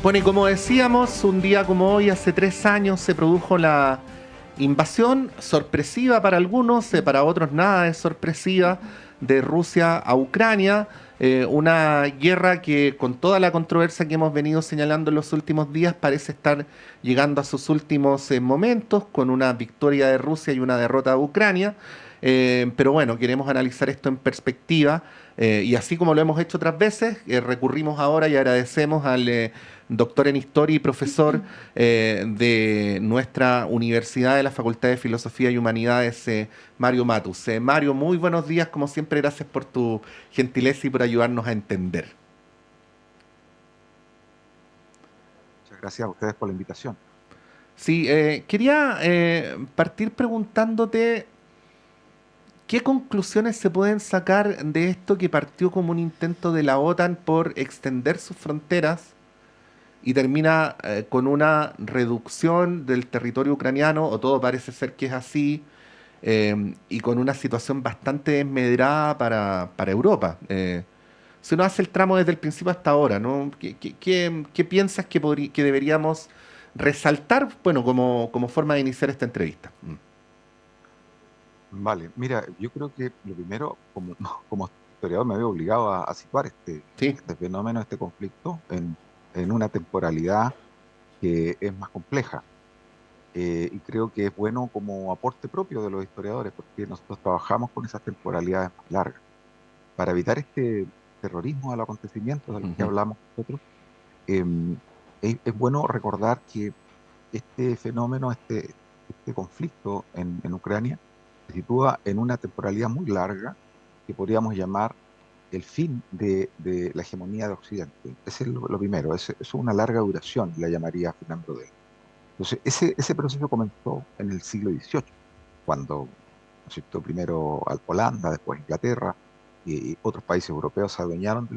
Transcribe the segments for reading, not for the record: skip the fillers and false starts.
Bueno, y como decíamos, un día como hoy, hace 3 años, se produjo la invasión sorpresiva para algunos, para otros nada de sorpresiva, de Rusia a Ucrania. Una guerra que, con toda la controversia que hemos venido señalando en los últimos días, parece estar llegando a sus últimos momentos, con una victoria de Rusia y una derrota de Ucrania. Pero bueno, queremos analizar esto en perspectiva. Y así como lo hemos hecho otras veces, recurrimos ahora y agradecemos al doctor en Historia y profesor de nuestra universidad de la Facultad de Filosofía y Humanidades, Mario Matus. Mario, muy buenos días, como siempre, gracias por tu gentileza y por ayudarnos a entender. Muchas gracias a ustedes por la invitación. Sí, quería partir preguntándote qué conclusiones se pueden sacar de esto que partió como un intento de la OTAN por extender sus fronteras y termina con una reducción del territorio ucraniano, o todo parece ser que es así, y con una situación bastante desmedrada para Europa. Si uno hace el tramo desde el principio hasta ahora, ¿no? ¿Qué piensas que deberíamos resaltar, bueno, como forma de iniciar esta entrevista? Vale, mira, yo creo que lo primero, como historiador, me veo obligado a situar Sí. este fenómeno, este conflicto, en una temporalidad que es más compleja. Y creo que es bueno como aporte propio de los historiadores, porque nosotros trabajamos con esas temporalidades más largas. Para evitar este terrorismo de los acontecimientos de los que Ujú, hablamos nosotros, em, es bueno recordar que este fenómeno, este conflicto en Ucrania, se sitúa en una temporalidad muy larga que podríamos llamar el fin de la hegemonía de Occidente. Ese es lo primero, es una larga duración, la llamaría Fernand Braudel. Entonces, ese proceso comenzó en el siglo XVIII, cuando, ¿no es cierto?, primero Holanda, después Inglaterra y otros países europeos se adueñaron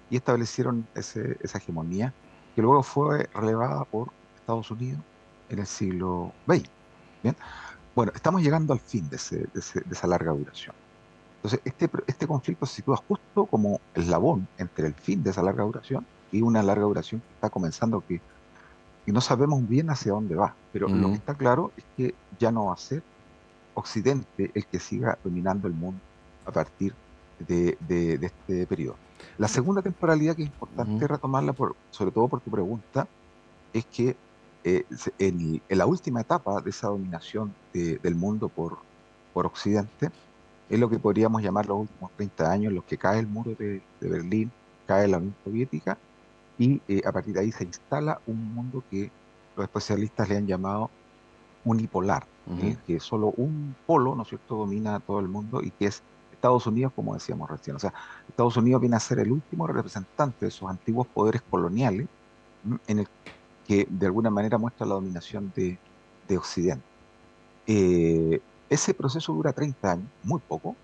y establecieron esa hegemonía que luego fue relevada por Estados Unidos en el siglo XX. Bien, bueno, estamos llegando al fin de esa larga duración. Entonces, este conflicto se sitúa justo como eslabón entre el fin de esa larga duración y una larga duración que está comenzando, que no sabemos bien hacia dónde va, pero lo que ujú, está claro es que ya no va a ser Occidente el que siga dominando el mundo a partir de este periodo. La segunda temporalidad que es ujú, importante retomarla, sobre todo por tu pregunta, es que en la última etapa de esa dominación del mundo por Occidente, es lo que podríamos llamar los últimos 30 años, en los que cae el muro de Berlín, cae la Unión Soviética, y a partir de ahí se instala un mundo que los especialistas le han llamado unipolar, en ujú. el que solo un polo, ¿no es cierto?, domina todo el mundo y que es Estados Unidos, como decíamos recién. O sea, Estados Unidos viene a ser el último representante de esos antiguos poderes coloniales, en el que de alguna manera muestra la dominación de Occidente. Ese proceso dura 30 años, muy poco,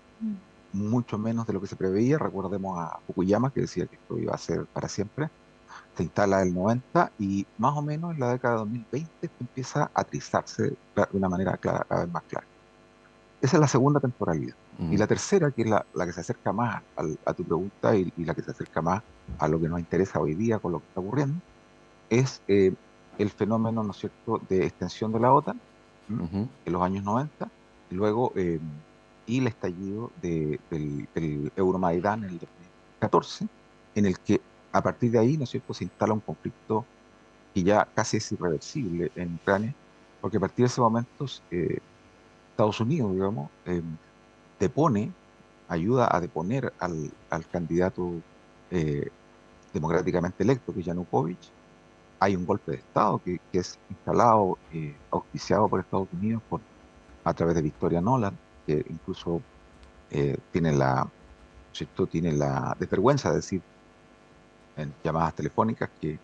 mucho menos de lo que se preveía. Recordemos a Fukuyama, que decía que esto iba a ser para siempre. Se instala el 90 y más o menos en la década de 2020 esto empieza a atrizarse de una manera clara, cada vez más clara. Esa es la segunda temporalidad. Y Ujú, la tercera, que es la que se acerca más a tu pregunta y la que se acerca más a lo que nos interesa hoy día con lo que está ocurriendo, es el fenómeno, ¿no es cierto?, de extensión de la OTAN, ¿m? ujú, En los años 90, y luego y el estallido del Euromaidán en el 2014, en el que a partir de ahí, ¿no es cierto?, se instala un conflicto que ya casi es irreversible en Ucrania, porque a partir de ese momento Estados Unidos, digamos, depone, ayuda a deponer al candidato eh, democráticamente electo, que es Yanukovych. Hay un golpe de Estado que es instalado, auspiciado por Estados Unidos a través de Victoria Nolan, que incluso tiene ¿cierto?, tiene la desvergüenza de decir en llamadas telefónicas que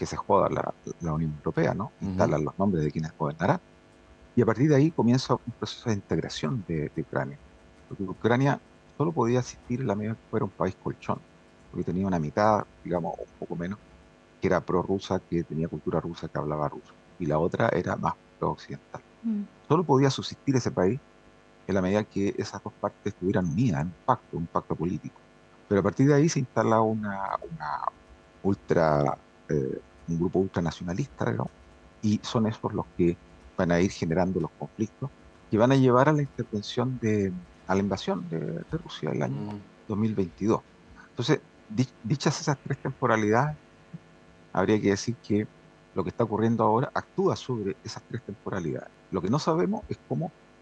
se joda la Unión Europea, ¿no? ujú. Instalan los nombres de quienes gobernarán. Y a partir de ahí comienza un proceso de integración de Ucrania. Porque Ucrania solo podía existir en la medida que fuera un país colchón, porque tenía una mitad, digamos, un poco menos, que era prorrusa, que tenía cultura rusa, que hablaba ruso, y la otra era más pro-occidental. Solo podía subsistir ese país en la medida que esas dos partes estuvieran unidas en un pacto político. Pero a partir de ahí se instala una ultra un grupo ultranacionalista, digamos, y son esos los que van a ir generando los conflictos que van a llevar a la intervención a la invasión de Rusia el año Mm. 2022. Entonces, dichas esas tres temporalidades, habría que decir que lo que está ocurriendo ahora actúa sobre esas tres temporalidades. Lo que no sabemos es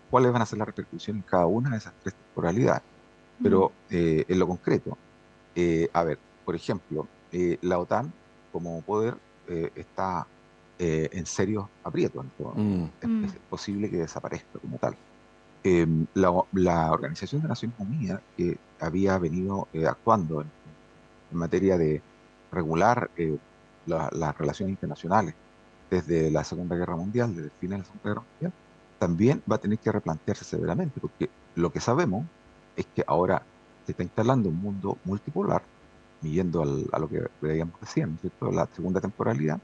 cuáles van a ser las repercusiones en cada una de esas tres temporalidades. Mm, Pero en lo concreto, a ver, por ejemplo, la OTAN como poder está en serios aprietos en este momento. Mm. mm, Es posible que desaparezca como tal. La Organización de Naciones Unidas, que había venido actuando en materia de regular las relaciones internacionales desde la Segunda Guerra Mundial, desde el final de la Segunda Guerra Mundial, también va a tener que replantearse severamente, porque lo que sabemos es que ahora se está instalando un mundo multipolar, yendo a lo que veíamos recién, ¿cierto? La segunda temporalidad,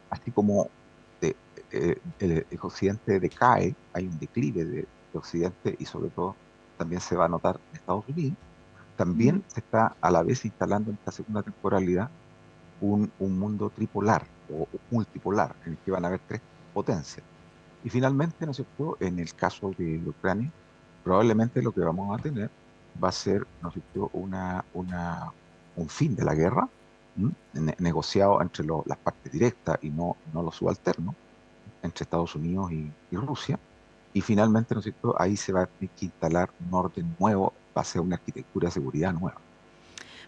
así como el Occidente decae, hay un declive de Occidente y sobre todo también se va a notar en Estados Unidos, mm. también se está a la vez instalando en esta segunda temporalidad un mundo tripolar o multipolar, en el que van a haber tres potencias. Y finalmente, ¿no es cierto?, en el caso de Ucrania, probablemente lo que vamos a tener va a ser, ¿no es cierto?, un fin de la guerra, negociado entre las partes directas y no los subalternos, entre Estados Unidos y Rusia. Y finalmente, ¿no es cierto?, ahí se va a tener que instalar un orden nuevo, base a una arquitectura de seguridad nueva.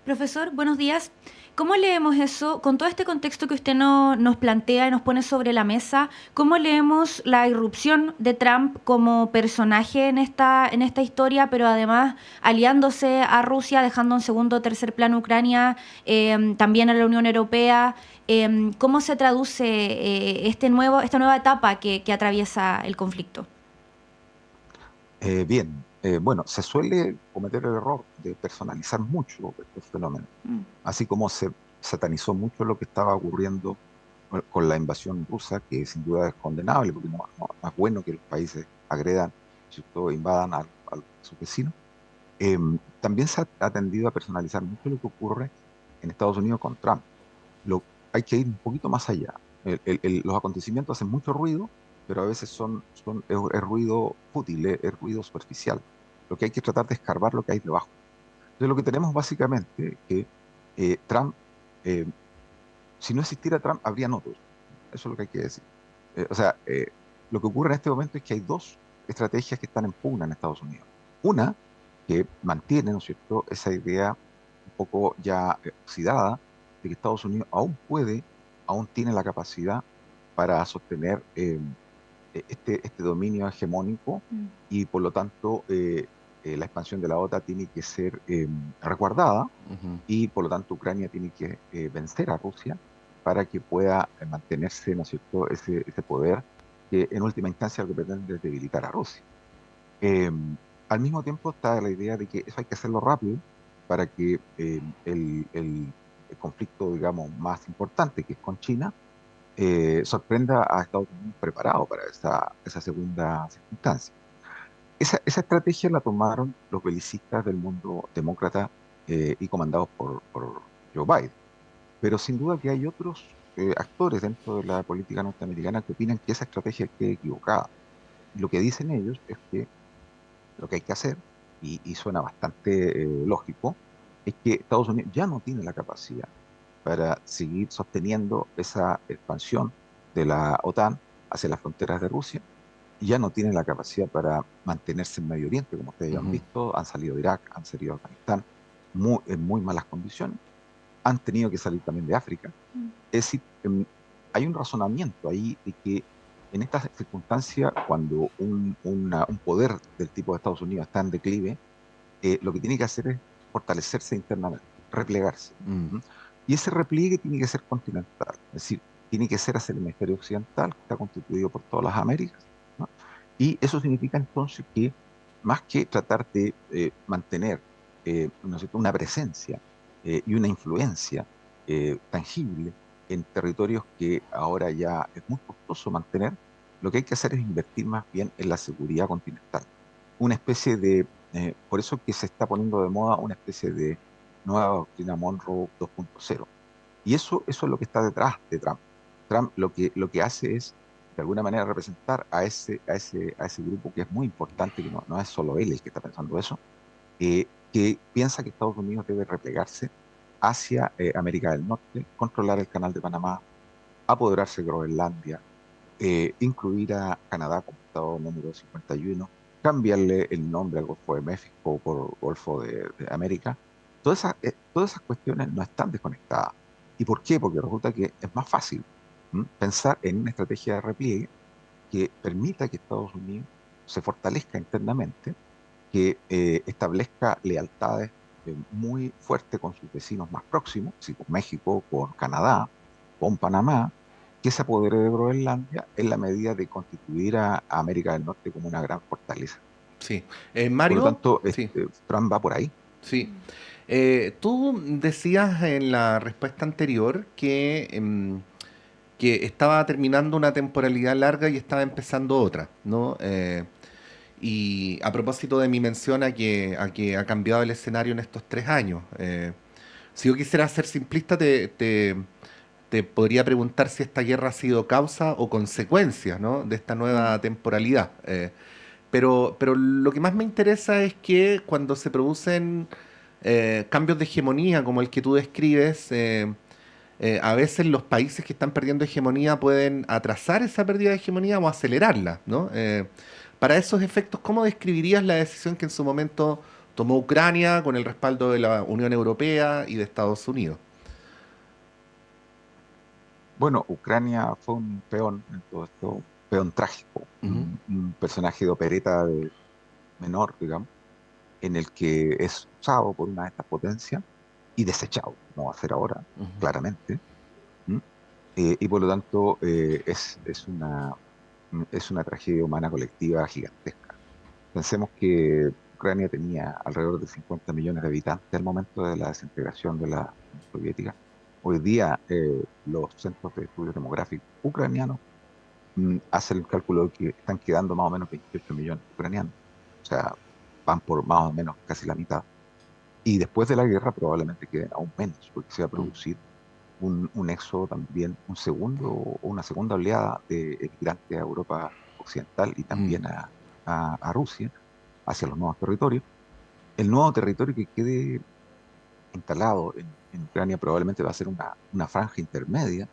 Profesor, buenos días. ¿Cómo leemos eso con todo este contexto que usted nos plantea y nos pone sobre la mesa? ¿Cómo leemos la irrupción de Trump como personaje en esta historia, pero además aliándose a Rusia, dejando en segundo o tercer plano Ucrania, también a la Unión Europea? ¿Cómo se traduce esta nueva etapa que atraviesa el conflicto? Bien, bueno, se suele cometer el error de personalizar mucho estos fenómenos, Mm, así como se satanizó mucho lo que estaba ocurriendo con la invasión rusa, que sin duda es condenable, porque no es bueno que los países agredan, ¿cierto?, invadan a sus vecinos. También se ha tendido a personalizar mucho lo que ocurre en Estados Unidos con Trump. Hay que ir un poquito más allá. Los acontecimientos hacen mucho ruido, pero a veces es ruido fútil, es ruido superficial. Lo que hay que tratar de escarbar lo que hay debajo. Entonces, lo que tenemos básicamente es que Trump, eh, si no existiera Trump, habrían otros. Eso es lo que hay que decir. O sea, lo que ocurre en este momento es que hay dos estrategias que están en pugna en Estados Unidos. Una, que mantiene, ¿no es cierto?, esa idea un poco ya oxidada de que Estados Unidos aún tiene la capacidad para sostener este dominio hegemónico mm, y por lo tanto la expansión de la OTAN tiene que ser resguardada Ujú. y por lo tanto Ucrania tiene que vencer a Rusia para que pueda mantenerse, ¿no es cierto?, ese poder que en última instancia lo que pretende es debilitar a Rusia. Eh, Al mismo tiempo está la idea de que eso hay que hacerlo rápido para que el conflicto, digamos, más importante, que es con China, sorprenda a Estados Unidos preparado para esa segunda circunstancia. Esa estrategia la tomaron los belicistas del mundo demócrata y comandados por Joe Biden. Pero sin duda que hay otros actores dentro de la política norteamericana que opinan que esa estrategia esté equivocada. Lo que dicen ellos es que lo que hay que hacer, y suena bastante lógico, es que Estados Unidos ya no tiene la capacidad para seguir sosteniendo esa expansión de la OTAN hacia las fronteras de Rusia, y ya no tiene la capacidad para mantenerse en Medio Oriente, como ustedes ya han Ujú. visto, han salido de Irak, han salido de Afganistán, en muy malas condiciones, han tenido que salir también de África. mm, Es decir, hay un razonamiento ahí de que en estas circunstancias, cuando un poder del tipo de Estados Unidos está en declive, lo que tiene que hacer es fortalecerse internamente, replegarse. Mm. ¿M? Y ese repliegue tiene que ser continental, es decir, tiene que ser hacia el hemisferio occidental, que está constituido por todas las Américas, ¿no? Y eso significa entonces que más que tratar de mantener ¿no es cierto?, una presencia y una influencia tangible en territorios que ahora ya es muy costoso mantener, lo que hay que hacer es invertir más bien en la seguridad continental. Una especie por eso que se está poniendo de moda una especie de nueva doctrina Monroe 2.0. Y eso es lo que está detrás de Trump. Trump lo que hace es, de alguna manera, representar a ese grupo que es muy importante, que no es solo él el que está pensando eso, que piensa que Estados Unidos debe replegarse hacia América del Norte, controlar el Canal de Panamá, apoderarse de Groenlandia, incluir a Canadá como Estado número 51, cambiarle el nombre al Golfo de México por Golfo de América. Todas esas cuestiones no están desconectadas. ¿Y por qué? Porque resulta que es más fácil pensar en una estrategia de repliegue que permita que Estados Unidos se fortalezca internamente, que establezca lealtades muy fuertes con sus vecinos más próximos, así con México, con Canadá, con Panamá, que se apodere de Groenlandia en la medida de constituir a América del Norte como una gran fortaleza. Sí. Por lo Mario, tanto, sí, Trump va por ahí. sí. Tú decías en la respuesta anterior que estaba terminando una temporalidad larga y estaba empezando otra, ¿no? Y a propósito de mi mención a que ha cambiado el escenario en estos 3 años, si yo quisiera ser simplista, te podría preguntar si esta guerra ha sido causa o consecuencia, ¿no?, de esta nueva temporalidad. Pero lo que más me interesa es que cuando se producen cambios de hegemonía como el que tú describes, a veces los países que están perdiendo hegemonía pueden atrasar esa pérdida de hegemonía o acelerarla, ¿no? Para esos efectos, ¿cómo describirías la decisión que en su momento tomó Ucrania con el respaldo de la Unión Europea y de Estados Unidos? Bueno, Ucrania fue un peón en todo esto, un peón trágico, Ujú, un personaje de opereta menor, digamos, en el que es usado por una de estas potencias y desechado, como va a ser ahora, ujú, claramente. ¿M? Y por lo tanto es una tragedia humana colectiva gigantesca. Pensemos que Ucrania tenía alrededor de 50 millones de habitantes al momento de la desintegración de la Unión Soviética. Hoy día los centros de estudios demográficos ucranianos hacen el cálculo de que están quedando más o menos 28 millones de ucranianos. O sea, van por más o menos casi la mitad. Y después de la guerra probablemente queden aún menos, porque se va a mm, producir un éxodo también, una segunda oleada de emigrantes a Europa Occidental y mm, también a Rusia, hacia los nuevos territorios. El nuevo territorio que quede instalado en Ucrania probablemente va a ser una franja intermedia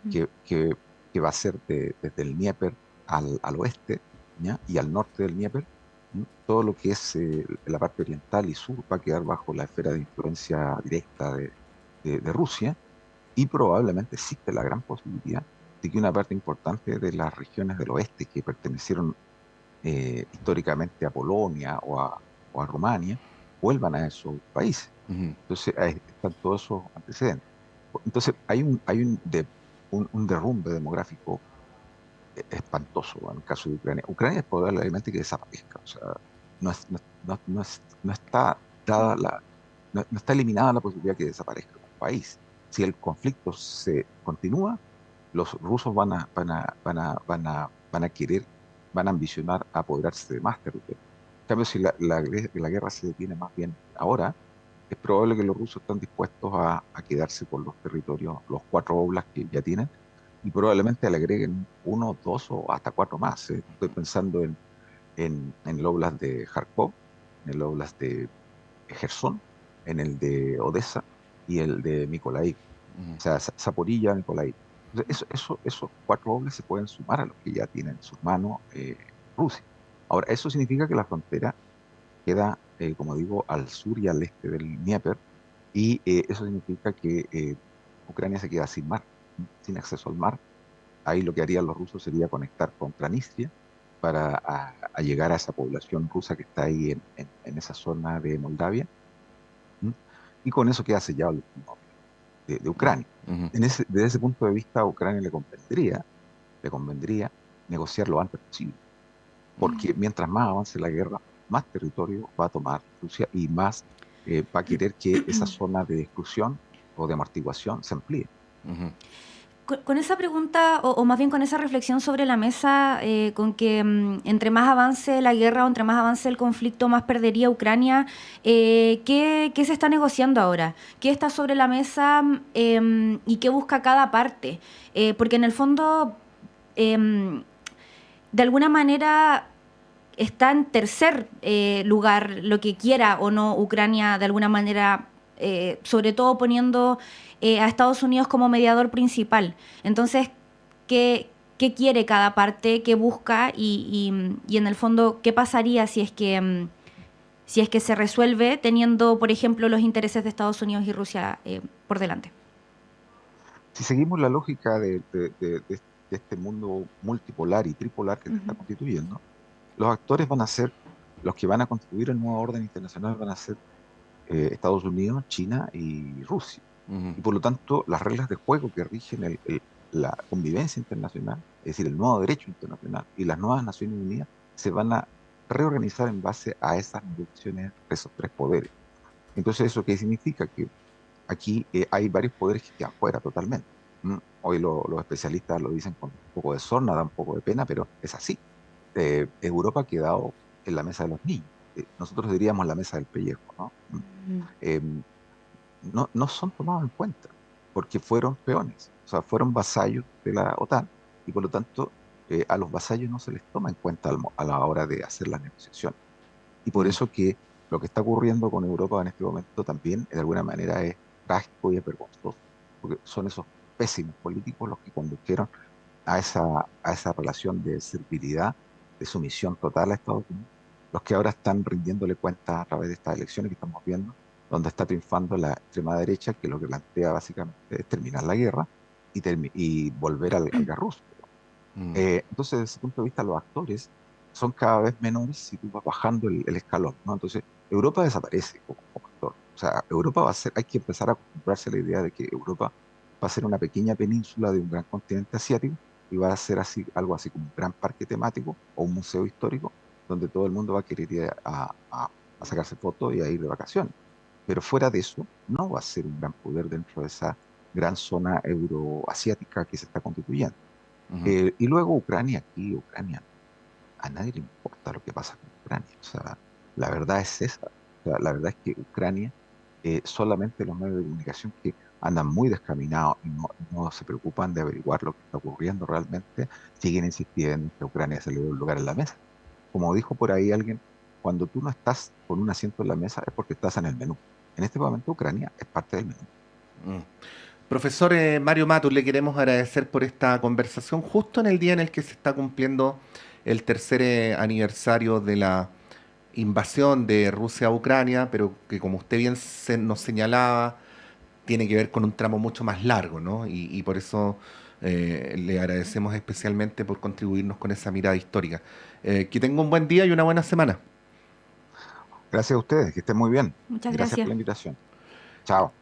Mm. que va a ser desde el Dnieper al oeste, ¿ya? Y al norte del Dnieper. ¿M? Todo lo que es la parte oriental y sur va a quedar bajo la esfera de influencia directa de Rusia, y probablemente existe la gran posibilidad de que una parte importante de las regiones del oeste que pertenecieron históricamente a Polonia o a Rumania vuelvan a esos países. ujú. Entonces, ahí están todos esos antecedentes. Entonces, hay un derrumbe demográfico espantoso en el caso de Ucrania. Ucrania es probablemente que desaparezca. O sea, no está dada no está eliminada la posibilidad que desaparezca como país. Si el conflicto se continúa, los rusos van a ambicionar a apoderarse de más territorio. En cambio, si la guerra se detiene más bien ahora, es probable que los rusos están dispuestos a quedarse con los territorios, los 4 óblasts que ya tienen, y probablemente le agreguen 1, 2 o hasta 4 más. Estoy pensando en el óblast de Kharkov, en el óblast de Gerson, en el de Odessa y el de Mykolaiv. O sea, Zaporilla, Mykolaiv. Entonces, esos 4 óblasts se pueden sumar a los que ya tienen en sus manos Rusia. Ahora, eso significa que la frontera queda, como digo, al sur y al este del Dnieper, y eso significa que Ucrania se queda sin mar, sin acceso al mar. Ahí lo que harían los rusos sería conectar con Transnistria para a llegar a esa población rusa que está ahí en esa zona de Moldavia, ¿m? Y con eso queda sellado el destino de Ucrania. Ujú, Desde ese punto de vista, a Ucrania le convendría negociar lo antes posible, porque mientras más avance la guerra, más territorio va a tomar Rusia y más va a querer que esa zona de exclusión o de amortiguación se amplíe. ujú. con esa pregunta, o más bien con esa reflexión sobre la mesa, con que entre más avance la guerra o entre más avance el conflicto, más perdería Ucrania, ¿qué se está negociando ahora? ¿Qué está sobre la mesa y qué busca cada parte? Porque en el fondo, de alguna manera, está en tercer lugar lo que quiera o no Ucrania, de alguna manera, sobre todo poniendo a Estados Unidos como mediador principal. Entonces, ¿qué quiere cada parte? ¿Qué busca? Y en el fondo, ¿qué pasaría si es que se resuelve teniendo, por ejemplo, los intereses de Estados Unidos y Rusia por delante? Si seguimos la lógica de este mundo multipolar y tripolar que se está Ujú. constituyendo, los actores van a ser, los que van a constituir el nuevo orden internacional van a ser Estados Unidos, China y Rusia. Ujú. Y por lo tanto, las reglas de juego que rigen la convivencia internacional, es decir, el nuevo derecho internacional y las nuevas Naciones Unidas, se van a reorganizar en base a esas negociaciones de esos tres poderes. Entonces, ¿eso qué significa? Que aquí hay varios poderes que quedan fuera totalmente. ¿M? Hoy los especialistas lo dicen con un poco de sorna, da un poco de pena, pero es así. Europa ha quedado en la mesa de los niños. Nosotros diríamos la mesa del pellejo, ¿no? Mm. Eh, no son tomados en cuenta porque fueron peones, o sea, fueron vasallos de la OTAN y por lo tanto a los vasallos no se les toma en cuenta a la hora de hacer las negociaciones. Y por Mm. eso que lo que está ocurriendo con Europa en este momento también de alguna manera es trágico y es vergonzoso, porque son esos pésimos políticos los que condujeron a esa relación de servilidad, de sumisión total a Estados Unidos, los que ahora están rindiéndole cuentas a través de estas elecciones que estamos viendo, donde está triunfando la extrema derecha, que lo que plantea básicamente es terminar la guerra y volver al gas ruso. Mm. Entonces, desde ese punto de vista, los actores son cada vez menores si tú vas bajando el escalón, ¿no? Entonces, Europa desaparece como actor. O sea, Europa va a ser, hay que empezar a acostumbrarse a la idea de que Europa va a ser una pequeña península de un gran continente asiático y va a ser así, algo así como un gran parque temático o un museo histórico donde todo el mundo va a querer ir a sacarse fotos y a ir de vacaciones. Pero fuera de eso, no va a ser un gran poder dentro de esa gran zona euroasiática que se está constituyendo. Ujú. Y luego Ucrania, aquí Ucrania, a nadie le importa lo que pasa con Ucrania. O sea, la verdad es esa. O sea, la verdad es que Ucrania, solamente los medios de comunicación que andan muy descaminados y no se preocupan de averiguar lo que está ocurriendo realmente, siguen insistiendo en que a Ucrania se le dé un lugar en la mesa. Como dijo por ahí alguien, cuando tú no estás con un asiento en la mesa es porque estás en el menú. En este momento Ucrania es parte del menú. Mm. Profesor Mario Matus, le queremos agradecer por esta conversación justo en el día en el que se está cumpliendo el tercer aniversario de la invasión de Rusia a Ucrania, pero que como usted bien nos señalaba, tiene que ver con un tramo mucho más largo, ¿no? Y por eso le agradecemos especialmente por contribuirnos con esa mirada histórica. Que tenga un buen día y una buena semana. Gracias a ustedes, que estén muy bien. Muchas Gracias por gracias. la invitación. Chao.